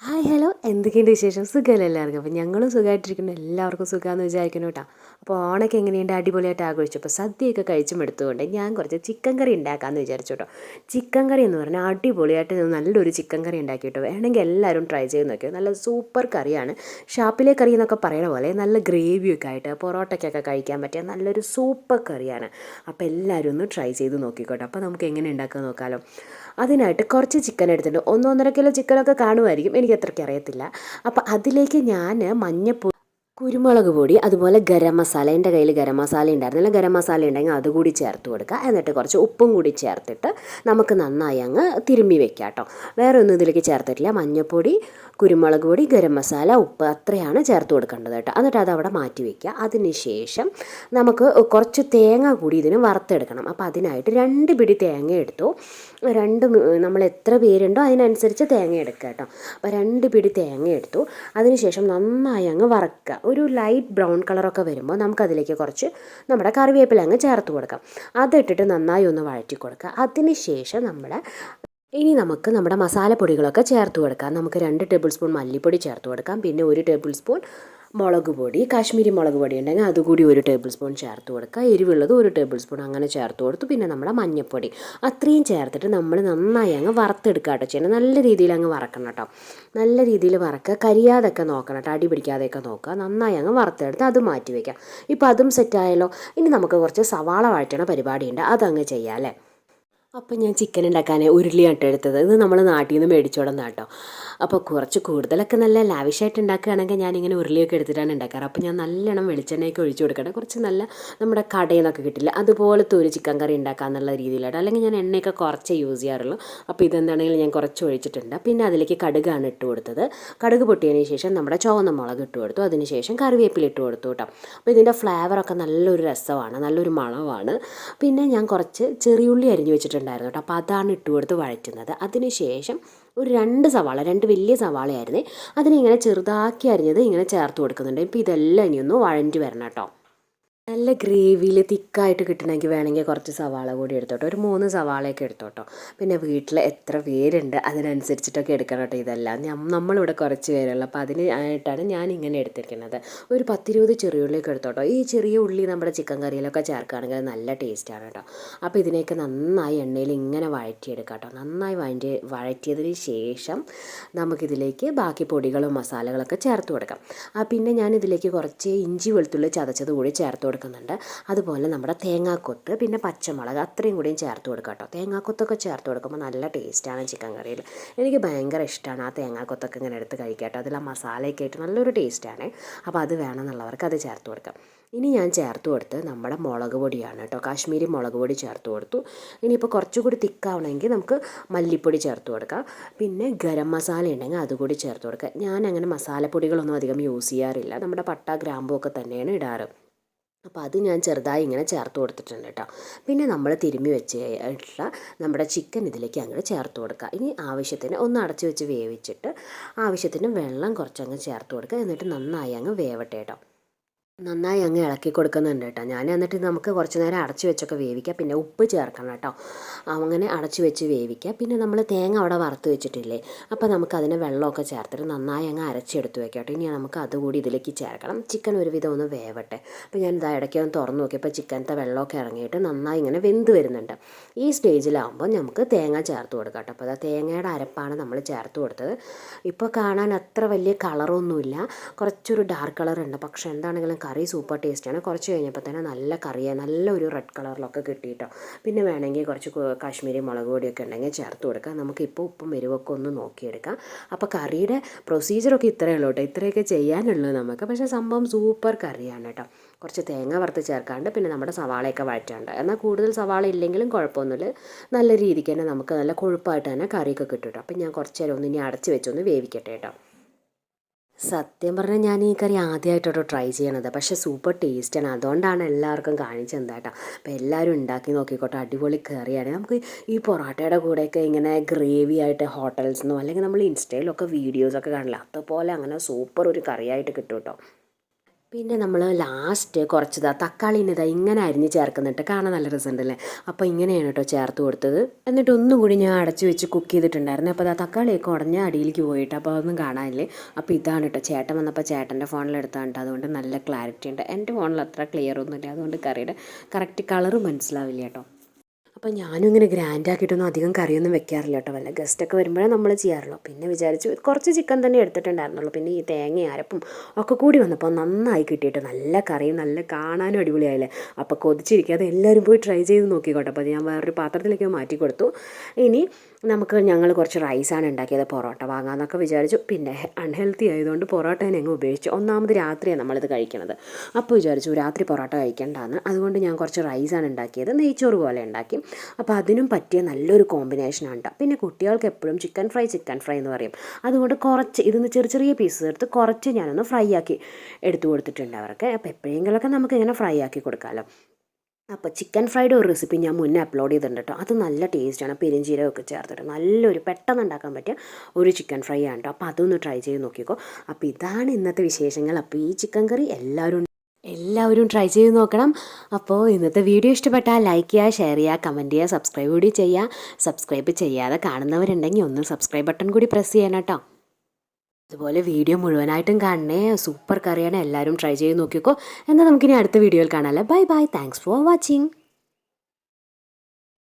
Hi hello എന്തൊക്കെയുണ്ട് വിശേഷം? സുഖമല്ലേ എല്ലാവർക്കും? അപ്പോൾ ഞങ്ങളും സുഖമായിട്ടിരിക്കുന്നു. എല്ലാവർക്കും സുഖമാണെന്ന് വിചാരിക്കുന്നു കേട്ടോ. അപ്പോൾ ഓണൊക്കെ എങ്ങനെയുണ്ട്? അടിപൊളിയായിട്ട് ആഘോഷിച്ചു. അപ്പോൾ സദ്യയൊക്കെ കഴിച്ചും എടുത്തുകൊണ്ട് ഞാൻ കുറച്ച് ചിക്കൻ കറി ഉണ്ടാക്കാമെന്ന് വിചാരിച്ചു കേട്ടോ. ചിക്കൻ കറി എന്ന് പറഞ്ഞാൽ അടിപൊളിയായിട്ട് നല്ലൊരു ചിക്കൻ കറി ഉണ്ടാക്കി കേട്ടോ. വേണമെങ്കിൽ എല്ലാവരും ട്രൈ ചെയ്ത് നോക്കിയോ. നല്ല സൂപ്പർ കറിയാണ്. ഷാപ്പിലെ കറി എന്നൊക്കെ പറയണ പോലെ നല്ല ഗ്രേവിയൊക്കെ ആയിട്ട് പൊറോട്ടയ്ക്കൊക്കെ കഴിക്കാൻ പറ്റിയ നല്ലൊരു സൂപ്പർ കറിയാണ്. അപ്പോൾ എല്ലാവരും ഒന്ന് ട്രൈ ചെയ്ത് നോക്കിക്കോട്ടെ. അപ്പോൾ നമുക്ക് എങ്ങനെ ഉണ്ടാക്കാൻ നോക്കാമല്ലോ. അതിനായിട്ട് കുറച്ച് ചിക്കൻ എടുത്തിട്ടുണ്ട്. 1-1.5 കിലോ ചിക്കനൊക്കെ കാണുമായിരിക്കും, എനിക്ക് അത്രയ്ക്ക് അറിയത്തില്ല. അപ്പോൾ അതിലേക്ക് ഞാൻ മഞ്ഞൾപ്പൊടി, കുരുമുളക് പൊടി, അതുപോലെ ഗരം മസാല, എൻ്റെ കയ്യിൽ ഗരം മസാല ഉണ്ടായിരുന്നില്ല, ഗരം മസാല ഉണ്ടെങ്കിൽ അതുകൂടി ചേർത്ത് കൊടുക്കുക. എന്നിട്ട് കുറച്ച് ഉപ്പും കൂടി ചേർത്തിട്ട് നമുക്ക് നന്നായി അങ്ങ് തിരുമ്മി വെക്കാം കേട്ടോ. വേറെ ഒന്നും ഇതിലേക്ക് ചേർത്തിട്ടില്ല. മഞ്ഞൾപ്പൊടി, കുരുമുളക് പൊടി, ഗരം മസാല, ഉപ്പ് അത്രയാണ് ചേർത്ത് കൊടുക്കേണ്ടത് കേട്ടോ. എന്നിട്ട് അതവിടെ മാറ്റി വയ്ക്കുക. അതിന് ശേഷം നമുക്ക് കുറച്ച് തേങ്ങ കൂടി ഇതിന് വറുത്തെടുക്കണം. അപ്പോൾ അതിനായിട്ട് 2 പിടി തേങ്ങ എടുത്തു. നമ്മൾ എത്ര പേരുണ്ടോ അതിനനുസരിച്ച് തേങ്ങ എടുക്കുക കേട്ടോ. അപ്പോൾ 2 പിടി തേങ്ങ എടുത്തു. അതിനുശേഷം നന്നായി അങ്ങ് വറക്കുക. ഒരു ലൈറ്റ് ബ്രൗൺ കളറൊക്കെ വരുമ്പോൾ നമുക്കതിലേക്ക് കുറച്ച് നമ്മുടെ കറിവേപ്പില അങ്ങ് ചേർത്ത് കൊടുക്കാം. അതിട്ടിട്ട് നന്നായി ഒന്ന് വഴറ്റി കൊടുക്കുക. അതിന് ശേഷം ഇനി നമുക്ക് നമ്മുടെ മസാലപ്പൊടികളൊക്കെ ചേർത്ത് കൊടുക്കാം. നമുക്ക് 2 ടേബിൾ സ്പൂൺ മല്ലിപ്പൊടി ചേർത്ത് കൊടുക്കാം. പിന്നെ 1 ടേബിൾ സ്പൂൺ മുളക് പൊടി, കാശ്മീരി മുളക് പൊടി ഉണ്ടെങ്കിൽ അതുകൂടി 1 ടേബിൾ സ്പൂൺ ചേർത്ത് കൊടുക്കുക. എരിവുള്ളത് 1 ടേബിൾ സ്പൂൺ അങ്ങനെ ചേർത്ത് കൊടുത്തു. പിന്നെ നമ്മുടെ മഞ്ഞൾപ്പൊടി അത്രയും ചേർത്തിട്ട് നമ്മൾ നന്നായി അങ്ങ് വറുത്തെടുക്കുക കേട്ടോ ചെയ്യണം. നല്ല രീതിയിൽ അങ്ങ് വറക്കണം കേട്ടോ. നല്ല രീതിയിൽ വറക്കുക. കരിയാതൊക്കെ നോക്കണം കേട്ടോ. അടി പിടിക്കാതെയൊക്കെ നോക്കുക. നന്നായി അങ്ങ് വറുത്തെടുത്ത് അത് മാറ്റി വയ്ക്കാം. ഇപ്പോൾ അതും സെറ്റായല്ലോ. ഇനി നമുക്ക് കുറച്ച് സവാള വഴറ്റണ പരിപാടിയുണ്ട്, അതങ്ങ് ചെയ്യാം അല്ലേ. അപ്പോൾ ഞാൻ ചിക്കൻ ഉണ്ടാക്കാൻ ഉരുളിയാട്ടോ എടുത്തത്. ഇത് നമ്മൾ നാട്ടിൽ നിന്ന് മേടിച്ചോടുന്ന കേട്ടോ. അപ്പോൾ കുറച്ച് കൂടുതലൊക്കെ നല്ല ലാവിഷായിട്ട് ഉണ്ടാക്കുകയാണെങ്കിൽ ഞാനിങ്ങനെ ഉരുളിയൊക്കെ എടുത്തിട്ടാണ് ഉണ്ടാക്കാറ്. അപ്പോൾ ഞാൻ നല്ലോണം വെളിച്ചെണ്ണയൊക്കെ ഒഴിച്ച് കൊടുക്കട്ടെ. കുറച്ച് നല്ല നമ്മുടെ കടയിൽ നിന്നൊക്കെ കിട്ടില്ല അതുപോലത്തെ ഒരു ചിക്കൻ കറി ഉണ്ടാക്കാമെന്നുള്ള രീതിയിലാട്ടോ. അല്ലെങ്കിൽ ഞാൻ എണ്ണയൊക്കെ കുറച്ചേ യൂസ് ചെയ്യാറുള്ളൂ. അപ്പോൾ ഇതെന്താണെങ്കിലും ഞാൻ കുറച്ച് ഒഴിച്ചിട്ടുണ്ട്. പിന്നെ അതിലേക്ക് കടുകാണ് ഇട്ട് കൊടുത്തത്. കടുക് പൊട്ടിയതിന് ശേഷം നമ്മുടെ ചുവന്ന മുളക് ഇട്ട് കൊടുത്തു. അതിന് ശേഷം കറിവേപ്പില ഇട്ട് കൊടുത്തു കേട്ടോ. അപ്പോൾ ഇതിൻ്റെ ഫ്ലേവറൊക്കെ നല്ലൊരു രസമാണ്, നല്ലൊരു മണമാണ്. പിന്നെ ഞാൻ കുറച്ച് ചെറിയുള്ളി അരിഞ്ഞ് വെച്ചിട്ടുണ്ടായിരുന്നു കേട്ടോ. അപ്പോൾ അതാണ് ഇട്ട് കൊടുത്ത് വഴറ്റുന്നത്. അതിന് ശേഷം ഒരു 2 സവാള, 2 വലിയ സവാളയായിരുന്നേ, അതിനിങ്ങനെ ചെറുതാക്കി അരിഞ്ഞത് ഇങ്ങനെ ചേർത്ത് കൊടുക്കുന്നുണ്ട്. ഇപ്പോൾ ഇതെല്ലാം ഇനിയൊന്ന് വഴറ്റി വരണം കേട്ടോ. നല്ല ഗ്രേവിയിൽ തിക്കായിട്ട് കിട്ടണമെങ്കിൽ വേണമെങ്കിൽ കുറച്ച് സവാള കൂടി എടുത്തോട്ടോ. ഒരു 3 സവാളയൊക്കെ എടുത്തോട്ടോ. പിന്നെ വീട്ടിൽ എത്ര പേരുണ്ട് അതിനനുസരിച്ചിട്ടൊക്കെ എടുക്കണം കേട്ടോ. ഇതെല്ലാം നമ്മളിവിടെ കുറച്ച് പേരുള്ളൂ. അപ്പോൾ അതിനായിട്ടാണ് ഞാൻ ഇങ്ങനെ എടുത്തിരിക്കുന്നത്. ഒരു 10-20 ചെറിയുള്ളിയൊക്കെ എടുത്തോട്ടോ. ഈ ചെറിയ ഉള്ളി നമ്മുടെ ചിക്കൻ കറിയിലൊക്കെ ചേർക്കുകയാണെങ്കിൽ നല്ല ടേസ്റ്റാണ് കേട്ടോ. അപ്പോൾ ഇതിനെയൊക്കെ നന്നായി എണ്ണയിൽ ഇങ്ങനെ വഴറ്റിയെടുക്കാം കേട്ടോ. നന്നായി വഴറ്റിയതിന് ശേഷം നമുക്കിതിലേക്ക് ബാക്കി പൊടികളും മസാലകളൊക്കെ ചേർത്ത് കൊടുക്കാം. പിന്നെ ഞാനിതിലേക്ക് കുറച്ച് ഇഞ്ചി വെളുത്തുള്ളി ചതച്ചത് കൂടി ചേർത്ത് കൊടുക്കുന്നുണ്ട്. അതുപോലെ നമ്മുടെ തേങ്ങാക്കൊത്ത്, പിന്നെ പച്ചമുളക് അത്രയും കൂടിയും ചേർത്ത് കൊടുക്കാം കേട്ടോ. തേങ്ങാക്കൊത്തൊക്കെ ചേർത്ത് കൊടുക്കുമ്പോൾ നല്ല ടേസ്റ്റാണ് ചിക്കൻ കറിയിൽ. എനിക്ക് ഭയങ്കര ഇഷ്ടമാണ് ആ തേങ്ങാക്കൊത്തൊക്കെ ഇങ്ങനെ എടുത്ത് കഴിക്കാം കേട്ടോ. അതിൽ ആ മസാലയൊക്കെ ആയിട്ട് നല്ലൊരു ടേസ്റ്റാണ്. അപ്പോൾ അത് വേണമെന്നുള്ളവർക്ക് അത് ചേർത്ത് കൊടുക്കാം. ഇനി ഞാൻ ചേർത്ത് കൊടുത്ത് നമ്മുടെ മുളക് പൊടിയാണ് കേട്ടോ. കാശ്മീരി മുളക് പൊടി ചേർത്ത് കൊടുത്തു. ഇനിയിപ്പോൾ കുറച്ചുകൂടി തിക്കാവണമെങ്കിൽ നമുക്ക് മല്ലിപ്പൊടി ചേർത്ത് കൊടുക്കാം. പിന്നെ ഗരം മസാല ഉണ്ടെങ്കിൽ അതുകൂടി ചേർത്ത് കൊടുക്കുക. ഞാൻ അങ്ങനെ മസാലപ്പൊടികളൊന്നും അധികം യൂസ് ചെയ്യാറില്ല. നമ്മുടെ പട്ട ഗ്രാമ്പൂ ഒക്കെ തന്നെയാണ് ഇടാറ്. അപ്പോൾ അത് ഞാൻ ചെറുതായി ഇങ്ങനെ ചേർത്ത് കൊടുത്തിട്ടുണ്ട് കേട്ടോ. പിന്നെ നമ്മൾ തിരുമ്മി വെച്ചിട്ടുള്ള നമ്മുടെ ചിക്കൻ ഇതിലേക്ക് അങ്ങോട്ട് ചേർത്ത് കൊടുക്കുക. ഇനി ആവശ്യത്തിന് ഒന്ന് അടച്ച് വെച്ച് വേവിച്ചിട്ട് ആവശ്യത്തിന് വെള്ളം കുറച്ചങ്ങ് ചേർത്ത് കൊടുക്കുക. എന്നിട്ട് നന്നായി അങ്ങ് വേവട്ടെ കേട്ടോ. നന്നായി അങ്ങ് ഇളക്കി കൊടുക്കുന്നുണ്ട് കേട്ടോ ഞാൻ. എന്നിട്ട് നമുക്ക് കുറച്ച് നേരം അടച്ച് വെച്ചൊക്കെ വേവിക്കുക. പിന്നെ ഉപ്പ് ചേർക്കണം കേട്ടോ. അങ്ങനെ അടച്ച് വെച്ച് വേവിക്കുക. പിന്നെ നമ്മൾ തേങ്ങ അവിടെ വറുത്ത് വെച്ചിട്ടില്ലേ, അപ്പോൾ നമുക്കതിന് വെള്ളമൊക്കെ ചേർത്തിട്ട് നന്നായി അങ്ങ് അരച്ചെടുത്ത് വെക്കാം കേട്ടോ. ഇനി നമുക്ക് അതുകൂടി ഇതിലേക്ക് ചേർക്കണം. ചിക്കൻ ഒരുവിധം ഒന്ന് വേവട്ടെ. അപ്പോൾ ഞാൻ ഇതാ ഇടയ്ക്ക് ഒന്ന് തുറന്ന് നോക്കിയപ്പോൾ ചിക്കനത്തെ വെള്ളമൊക്കെ ഇറങ്ങിയിട്ട് നന്നായി ഇങ്ങനെ വെന്ത് വരുന്നുണ്ട്. ഈ സ്റ്റേജിലാകുമ്പോൾ നമുക്ക് തേങ്ങ ചേർത്ത് കൊടുക്കാം കേട്ടോ. അപ്പോൾ തേങ്ങയുടെ അരപ്പാണ് നമ്മൾ ചേർത്ത് കൊടുത്തത്. ഇപ്പോൾ കാണാൻ അത്ര വലിയ കളറൊന്നുമില്ല, കുറച്ചൊരു ഡാർക്ക് കളറുണ്ട്. പക്ഷേ എന്താണെങ്കിലും കറി സൂപ്പർ ടേസ്റ്റാണ്. കുറച്ച് കഴിഞ്ഞപ്പോൾ തന്നെ നല്ല കറിയാണ്, നല്ലൊരു റെഡ് കളറിലൊക്കെ കിട്ടിയിട്ടോ. പിന്നെ വേണമെങ്കിൽ കുറച്ച് കാശ്മീരി മുളക് പൊടിയൊക്കെ ഉണ്ടെങ്കിൽ ചേർത്ത് കൊടുക്കാം. നമുക്കിപ്പോൾ ഉപ്പും എരിവൊക്കെ ഒന്ന് നോക്കിയെടുക്കാം. അപ്പോൾ കറിയുടെ പ്രൊസീജിയറൊക്കെ ഇത്രയേ ഉള്ളൂ കേട്ടോ. ഇത്രയൊക്കെ ചെയ്യാനുള്ളൂ നമുക്ക്. പക്ഷേ സംഭവം സൂപ്പർ കറിയാണ് കേട്ടോ. കുറച്ച് തേങ്ങ വറുത്ത് ചേർക്കാണ്ട് പിന്നെ നമ്മുടെ സവാളയൊക്കെ വഴറ്റാണ്ട്. എന്നാൽ കൂടുതൽ സവാള ഇല്ലെങ്കിലും കുഴപ്പമൊന്നുമില്ല. നല്ല രീതിക്ക് തന്നെ നമുക്ക് നല്ല കൊഴുപ്പായിട്ട് തന്നെ കറിയൊക്കെ കിട്ടും കേട്ടോ. അപ്പം ഞാൻ കുറച്ച് നേരം ഒന്ന് ഇനി അടച്ച് വെച്ചൊന്ന് വേവിക്കട്ടെ കേട്ടോ. സത്യം പറഞ്ഞാൽ ഞാൻ ഈ കറി ആദ്യമായിട്ടോ ട്രൈ ചെയ്യണത്. പക്ഷേ സൂപ്പർ ടേസ്റ്റാണ്. അതുകൊണ്ടാണ് എല്ലാവർക്കും കാണിച്ചു തന്നേട്ടോ. അപ്പോൾ എല്ലാവരും ഉണ്ടാക്കി നോക്കിക്കോട്ടെ. അടിപൊളി കറിയാണ്. നമുക്ക് ഈ പൊറോട്ടയുടെ കൂടെയൊക്കെ ഇങ്ങനെ ഗ്രേവി ആയിട്ട് ഹോട്ടൽസിൽ നിന്നോ അല്ലെങ്കിൽ നമ്മൾ ഇൻസ്റ്റയിലൊക്കെ വീഡിയോസൊക്കെ കാണില്ല, അതുപോലെ അങ്ങനെ സൂപ്പർ ഒരു കറിയായിട്ട് കിട്ടും കേട്ടോ. പിന്നെ നമ്മൾ ലാസ്റ്റ് കുറച്ച് തക്കാളീനെ ഇങ്ങനെ അരിഞ്ഞ് ചേർക്കുന്നിട്ട് കാണാൻ നല്ല രസമുണ്ടല്ലേ. അപ്പോൾ ഇങ്ങനെയാണ് കേട്ടോ ചേർത്ത് കൊടുത്തത്. എന്നിട്ട് ഒന്നും കൂടി ഞാൻ അടച്ച് വെച്ച് കുക്ക് ചെയ്തിട്ടുണ്ടായിരുന്നു. അപ്പോൾ തക്കാളിയൊക്കെ ഉടഞ്ഞ അടിയിലേക്ക് പോയിട്ട് അപ്പോൾ അതൊന്നും കാണാനില്ലേ. അപ്പോൾ ഇതാണ് കേട്ടോ ചേട്ടൻ വന്നപ്പോൾ ചേട്ടൻ്റെ ഫോണിലെടുത്താണ്. അതുകൊണ്ട് നല്ല ക്ലാരിറ്റി ഉണ്ട്. എൻ്റെ ഫോണിൽ അത്ര ക്ലിയർ ഒന്നുമില്ല, അതുകൊണ്ട് കറിയുടെ കറക്റ്റ് കളറ് മനസ്സിലാവില്ല കേട്ടോ. അപ്പോൾ ഞാനും ഇങ്ങനെ ഗ്രാൻഡാക്കിയിട്ടൊന്നും അധികം കറിയൊന്നും വെക്കാറില്ല കേട്ടോ. വല്ല ഗസ്റ്റൊക്കെ വരുമ്പോഴേ നമ്മൾ ചെയ്യാറുള്ളൂ. പിന്നെ വിചാരിച്ചു കുറച്ച് ചിക്കൻ തന്നെ എടുത്തിട്ടുണ്ടായിരുന്നുള്ളൂ. പിന്നെ ഈ തേങ്ങ അരപ്പും ഒക്കെ കൂടി വന്നപ്പോൾ നന്നായി കിട്ടിയിട്ട് നല്ല കറിയും നല്ല കാണാനും അടിപൊളിയായില്ലേ. അപ്പോൾ കൊതിച്ചിരിക്കാതെ എല്ലാവരും പോയി ട്രൈ ചെയ്ത് നോക്കിക്കോട്ടെ. അപ്പോൾ ഞാൻ വേറൊരു പാത്രത്തിലേക്ക് മാറ്റി കൊടുത്തു. ഇനി ഞങ്ങൾ കുറച്ച് റൈസാണ് ഉണ്ടാക്കിയത്. പൊറോട്ട വാങ്ങാമെന്നൊക്കെ വിചാരിച്ചു. പിന്നെ അൺഹെൽത്തി ആയതുകൊണ്ട് പൊറോട്ട തന്നെ അങ്ങ് ഉപയോഗിച്ചു. ഒന്നാമത് രാത്രിയാണ് നമ്മളിത് കഴിക്കുന്നത്. അപ്പോൾ വിചാരിച്ചു രാത്രി പൊറോട്ട കഴിക്കേണ്ടതാണ്. അതുകൊണ്ട് ഞാൻ കുറച്ച് റൈസാണ് ഉണ്ടാക്കിയത്. നെയ്ച്ചോറ് പോലെ ഉണ്ടാക്കി. അപ്പോൾ അതിനും പറ്റിയ നല്ലൊരു കോമ്പിനേഷനാണ് കേട്ടോ. പിന്നെ കുട്ടികൾക്ക് എപ്പോഴും ചിക്കൻ ഫ്രൈ എന്ന് പറയും. അതുകൊണ്ട് കുറച്ച് ഇതിന്ന് ചെറിയ പീസസ് എടുത്ത് കുറച്ച് ഞാനൊന്ന് ഫ്രൈ ആക്കി എടുത്തു കൊടുത്തിട്ടുണ്ട് അവർക്ക്. അപ്പോൾ എപ്പോഴെങ്കിലുമൊക്കെ നമുക്ക് ഇങ്ങനെ ഫ്രൈ ആക്കി കൊടുക്കാമല്ലോ. അപ്പോൾ ചിക്കൻ ഫ്രൈഡ് ഒരു റെസിപ്പി ഞാൻ മുന്നേ അപ്ലോഡ് ചെയ്തിട്ടുണ്ട് കേട്ടോ. അത് നല്ല ടേസ്റ്റാണ്. പെരുംജീരകമൊക്കെ ചേർത്തിട്ട് നല്ലൊരു പെട്ടെന്ന് ഉണ്ടാക്കാൻ പറ്റിയ ഒരു ചിക്കൻ ഫ്രൈ ആണ് കേട്ടോ. അപ്പോൾ അതൊന്ന് ട്രൈ ചെയ്ത് നോക്കിക്കോ. അപ്പോൾ ഇതാണ് ഇന്നത്തെ വിശേഷങ്ങൾ. അപ്പോൾ ഈ ചിക്കൻ കറി എല്ലാവരും ട്രൈ ചെയ്ത് നോക്കണം. അപ്പോൾ ഇന്നത്തെ വീഡിയോ ഇഷ്ടപ്പെട്ടാൽ ലൈക്ക് ചെയ്യുക, ഷെയർ ചെയ്യുക, കമൻറ്റ് ചെയ്യുക, സബ്സ്ക്രൈബ് കൂടി ചെയ്യുക. സബ്സ്ക്രൈബ് ചെയ്യാതെ കാണുന്നവരുണ്ടെങ്കിൽ ഒന്ന് സബ്സ്ക്രൈബ് ബട്ടൺ കൂടി പ്രസ് ചെയ്യണം കേട്ടോ. അതുപോലെ വീഡിയോ മുഴുവനായിട്ടും കാണണേ. സൂപ്പർ കറിയാണ്. എല്ലാവരും ട്രൈ ചെയ്ത് നോക്കിക്കോ. എന്നാൽ നമുക്കിനി അടുത്ത വീഡിയോയിൽ കാണാമല്ലോ. Bye bye. Thanks for watching.